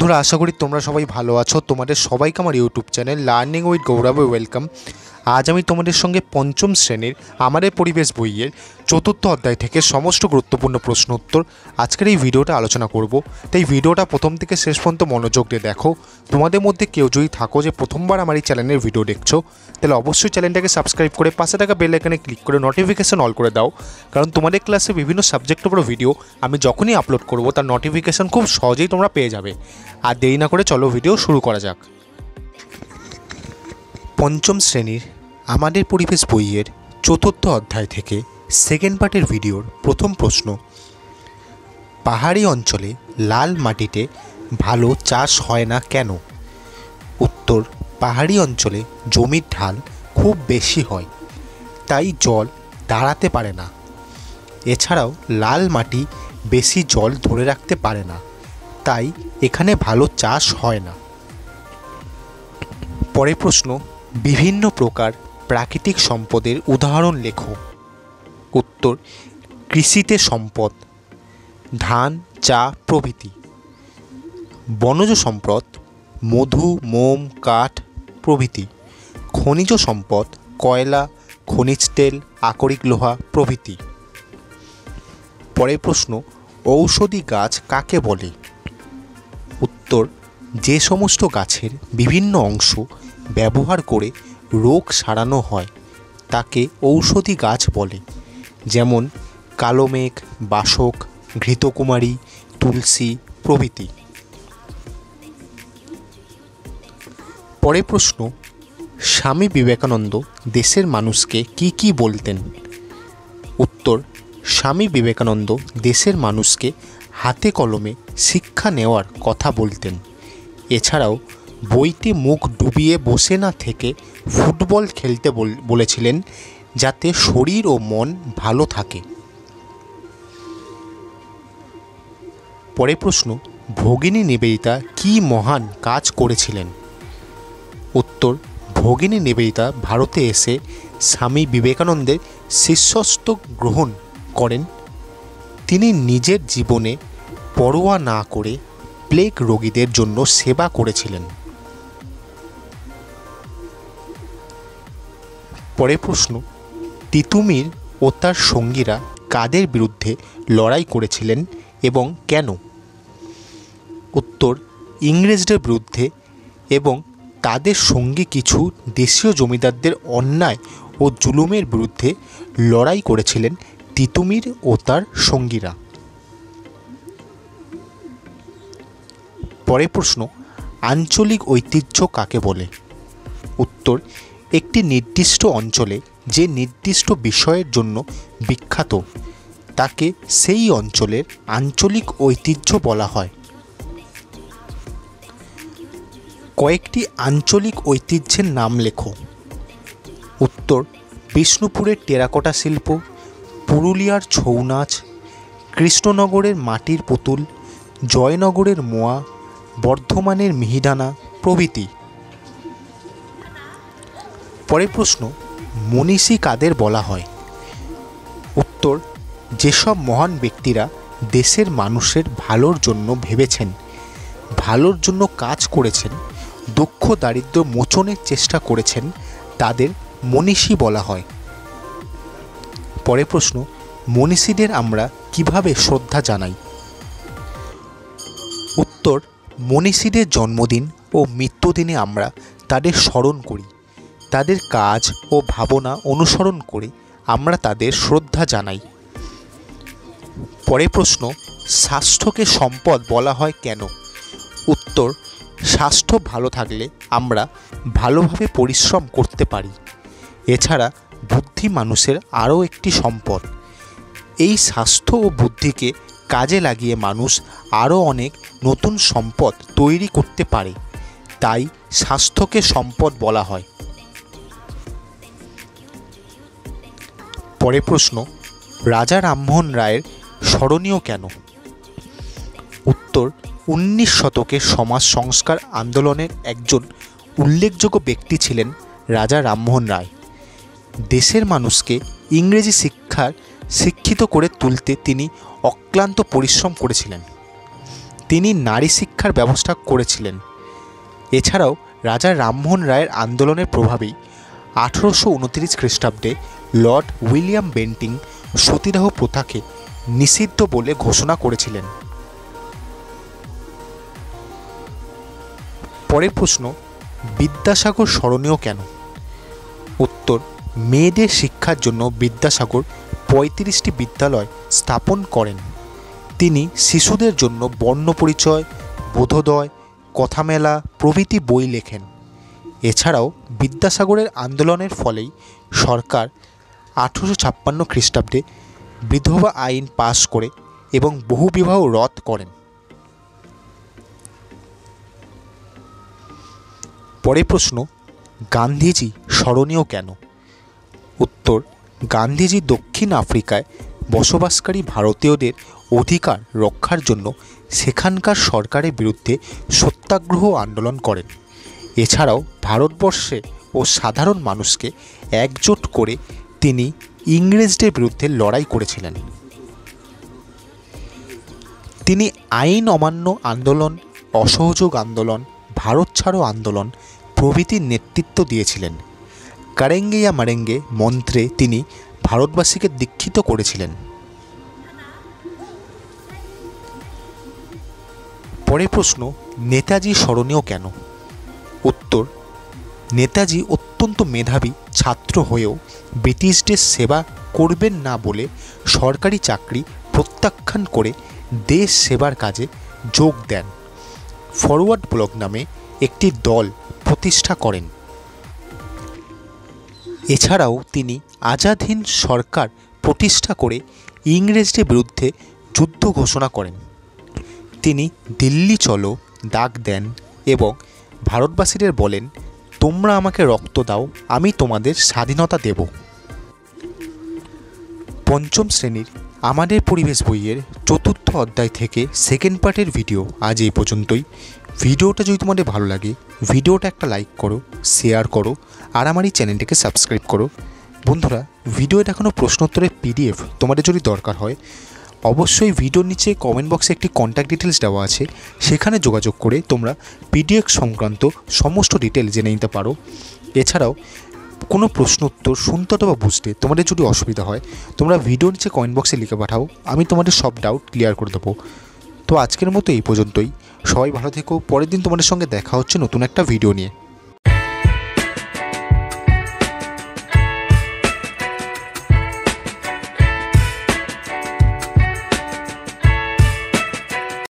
বন্ধুরা, আশা করি তোমরা সবাই ভালো আছো। তোমাদের সবাইকে আমার ইউটিউব চ্যানেল লার্নিং উইথ গৌরবে ওয়েলকাম। আজ আমি তোমাদের সঙ্গে পঞ্চম শ্রেণীর আমাদের পরিবেশ বইয়ের চতুর্থ অধ্যায় থেকে সমস্ত গুরুত্বপূর্ণ প্রশ্ন উত্তর আজকের এই ভিডিওটা আলোচনা করব। তাই ভিডিওটা প্রথম থেকে শেষ পর্যন্ত মনোযোগ দিয়ে দেখো। তোমাদের মধ্যে কেউ যদি থাকো যে প্রথমবার আমার এই চ্যানেলের ভিডিও দেখছো, তাহলে অবশ্যই চ্যানেলটাকে সাবস্ক্রাইব করে পাশে থাকা বেল আইকনে ক্লিক করে নোটিফিকেশন অল করে দাও, কারণ তোমাদের ক্লাসে বিভিন্ন সাবজেক্টের উপর ভিডিও আমি যখনই আপলোড করব তার নোটিফিকেশন খুব সহজেই তোমরা পেয়ে যাবে। আর দেরি না করে চলো ভিডিও শুরু করা যাক। পঞ্চম শ্রেণীর আমাদের পরিবেশ বইয়ের চতুর্থ অধ্যায় থেকে সেকেন্ড পার্টের ভিডিওর প্রথম প্রশ্ন, পাহাড়ি অঞ্চলে লাল মাটিতে ভালো চাষ হয় না কেন? উত্তর, পাহাড়ি অঞ্চলে জমির ঢাল খুব বেশি হয়, তাই জল দাঁড়াতে পারে না। এছাড়াও লাল মাটি বেশি জল ধরে রাখতে পারে না, তাই এখানে ভালো চাষ হয় না। পরের প্রশ্ন, বিভিন্ন প্রকার প্রাকৃতিক সম্পদের উদাহরণ লেখো। উত্তর, কৃষিতে সম্পদ, ধান, চা প্রভৃতি। বনজ সম্পদ, মধু, মোম, কাঠ প্রভৃতি। খনিজ সম্পদ, কয়লা, খনিজ তেল, আকরিক লোহা প্রভৃতি। পরের প্রশ্ন, ঔষধি গাছ কাকে বলে? উত্তর, যে সমস্ত গাছের বিভিন্ন অংশ ব্যবহার করে রোগ সারানো হয় তাকে ঔষধি গাছ বলে, যেমন কালোমেঘ, বাসক, ঘৃতকুমারী, তুলসী প্রভৃতি। পরের প্রশ্ন, স্বামী বিবেকানন্দ দেশের মানুষকে কি বলতেন? উত্তর, স্বামী বিবেকানন্দ দেশের মানুষকে হাতে কলমে শিক্ষা নেওয়ার কথা বলতেন। এছাড়াও বইতে মুখ ডুবিয়ে বসে না থেকে ফুটবল খেলতে বলেছিলেন, যাতে শরীর ও মন ভালো থাকে। পরের প্রশ্ন, ভগিনী নিবেদিতা কি মহান কাজ করেছিলেন? উত্তর, ভগিনী নিবেদিতা ভারতে এসে স্বামী বিবেকানন্দের শিষ্যত্ব গ্রহণ করেন। তিনি নিজের জীবনে পরোয়া না করে প্লেগ রোগীদের জন্য সেবা করেছিলেন। পরের প্রশ্ন, তিতুমির ও তার সঙ্গীরা কাদের বিরুদ্ধে লড়াই করেছিলেন এবং কেন? উত্তর, ইংরেজদের বিরুদ্ধে, এবং তাদের সঙ্গে কিছু দেশীয় জমিদারদের অন্যায় ও জুলুমের বিরুদ্ধে লড়াই করেছিলেন তিতুমির ও তার সঙ্গীরা। পরের প্রশ্ন, আঞ্চলিক ঐতিহ্য কাকে বলে? উত্তর, একটি নির্দিষ্ট অঞ্চলে যে নির্দিষ্ট বিষয়ের জন্য বিখ্যাত তাকে সেই অঞ্চলের আঞ্চলিক ঐতিহ্য বলা হয়। কয়েকটি আঞ্চলিক ঐতিহ্যের নাম লেখো। উত্তর, বিষ্ণুপুরের টেরাকোটা শিল্প, পুরুলিয়ার ছৌ নাচ, কৃষ্ণনগরের মাটির পুতুল, জয়নগরের মোয়া, বর্ধমানের মিহিদানা প্রভৃতি। পরের প্রশ্ন, মনীষী কাদের বলা হয়? উত্তর, যেসব মহান ব্যক্তিরা দেশের মানুষের ভালোর জন্য ভেবেছেন, ভালোর জন্য কাজ করেছেন, দুঃখ দারিদ্র্য মোচনের চেষ্টা করেছেন, তাদের মনীষী বলা হয়। পরের প্রশ্ন, মনীষীদের আমরা কিভাবে শ্রদ্ধা জানাই? উত্তর, মনীষীদের জন্মদিন ও মৃত্যুদিনে আমরা তাদের স্মরণ করি। তাদের কাজ ও ভাবনা অনুসরণ করে আমরা তাদের শ্রদ্ধা জানাই। পরের প্রশ্ন, স্বাস্থ্যকে সম্পদ বলা হয় কেন? উত্তর, স্বাস্থ্য ভালো থাকলে আমরা ভালোভাবে পরিশ্রম করতে পারি। এছাড়া বুদ্ধি মানুষের আরও একটি সম্পদ। এই স্বাস্থ্য ও বুদ্ধিকে কাজে লাগিয়ে মানুষ আরও অনেক নতুন সম্পদ তৈরি করতে পারে, তাই স্বাস্থ্যকে সম্পদ বলা হয়। পরের প্রশ্ন, রাজা রামমোহন রায়ের স্মরণীয় কেন? উত্তর, 19 শতকের সমাজ সংস্কার আন্দোলনের একজন উল্লেখযোগ্য ব্যক্তি ছিলেন রাজা রামমোহন রায়। দেশের মানুষকে ইংরেজি শিক্ষিত করে তুলতে তিনি অক্লান্ত পরিশ্রম করেছিলেন। তিনি নারী শিক্ষার ব্যবস্থা করেছিলেন। এছাড়াও রাজা রামমোহন রায়ের আন্দোলনের প্রভাবেই 1829 খ্রিস্টাব্দে লর্ড উইলিয়াম বেন্টিং সতীদাহ প্রথাকে নিষিদ্ধ বলে ঘোষণা করেছিলেন। পরের প্রশ্ন, বিদ্যাসাগর স্মরণীয় কেন? উত্তর, মেয়েদের শিক্ষার জন্য বিদ্যাসাগর 35টি বিদ্যালয় স্থাপন করেন। তিনি শিশুদের জন্য বর্ণপরিচয়, বোধোদয়, কথামেলা প্রভৃতি বই লেখেন। এছাড়াও বিদ্যাসাগরের আন্দোলনের ফলেই সরকার 1856 খ্রিস্টাব্দে বিধবা আইন পাশ করে এবং বহুবিবাহ রদ করেন। পরের প্রশ্ন, গান্ধীজি স্মরণীয় কেন? উত্তর, গান্ধীজি দক্ষিণ আফ্রিকায় বসবাসকারী ভারতীয়দের অধিকার রক্ষার জন্য সেখানকার সরকারের বিরুদ্ধে সত্যাগ্রহ আন্দোলন করেন। এছাড়াও ভারতবর্ষে ও সাধারণ মানুষকে একজোট করে তিনি ইংরেজদের বিরুদ্ধে লড়াই করেছিলেন। তিনি আইন অমান্য আন্দোলন, অসহযোগ আন্দোলন, ভারত ছাড়ো আন্দোলন প্রভৃতির নেতৃত্ব দিয়েছিলেন। কারেঙ্গে ইয়া মারেঙ্গে মন্ত্রে তিনি ভারতবাসীকে দীক্ষিত করেছিলেন। পরের প্রশ্ন, নেতাজি স্মরণীয় কেন? উত্তর, নেতাজি অত্যন্ত মেধাবী ছাত্র হয়েও ব্রিটিশদের সেবা করবেন না বলে সরকারি চাকরি প্রত্যাখ্যান করে দেশ সেবার কাজে যোগ দেন। ফরওয়ার্ড ব্লক নামে একটি দল প্রতিষ্ঠা করেন। এছাড়াও তিনি আজাদ হিন্দ সরকার প্রতিষ্ঠা করে ইংরেজদের বিরুদ্ধে যুদ্ধ ঘোষণা করেন। তিনি দিল্লি চলো ডাক দেন এবং ভারতবাসীদের বলেন, তোমরা আমাকে রক্ত দাও, আমি তোমাদের স্বাধীনতা দেব। পঞ্চম শ্রেণীর আমাদের পরিবেশ বইয়ের 4র্থ অধ্যায় থেকে সেকেন্ড পার্টের ভিডিও আজ এই পর্যন্তই। ভিডিওটা যদি তোমাদের ভালো লাগে ভিডিওটা একটা লাইক করো, শেয়ার করো আর আমার এই চ্যানেলটিকে সাবস্ক্রাইব করো। বন্ধুরা, ভিডিওর এখনও প্রশ্নোত্তরের পিডিএফ তোমাদের যদি দরকার হয় অবশ্যই ভিডিওর নিচে কমেন্ট বক্সে একটি কন্ট্যাক্ট ডিটেলস দেওয়া আছে, সেখানে যোগাযোগ করে তোমরা পিডিএফ সংক্রান্ত সমস্ত ডিটেল জেনে নিতে পারো। এছাড়াও কোনো প্রশ্ন উত্তর শুনতে অথবা বুঝতে তোমাদের যদি অসুবিধা হয় তোমরা ভিডিওর নিচে কমেন্ট বক্সে লিখে পাঠাও, আমি তোমাদের সব ডাউট ক্লিয়ার করে দেবো। তো আজকের মতো এই পর্যন্তই। সবাই ভালো থেকো। পরের দিন তোমাদের সঙ্গে দেখা হচ্ছে নতুন একটা ভিডিও নিয়ে।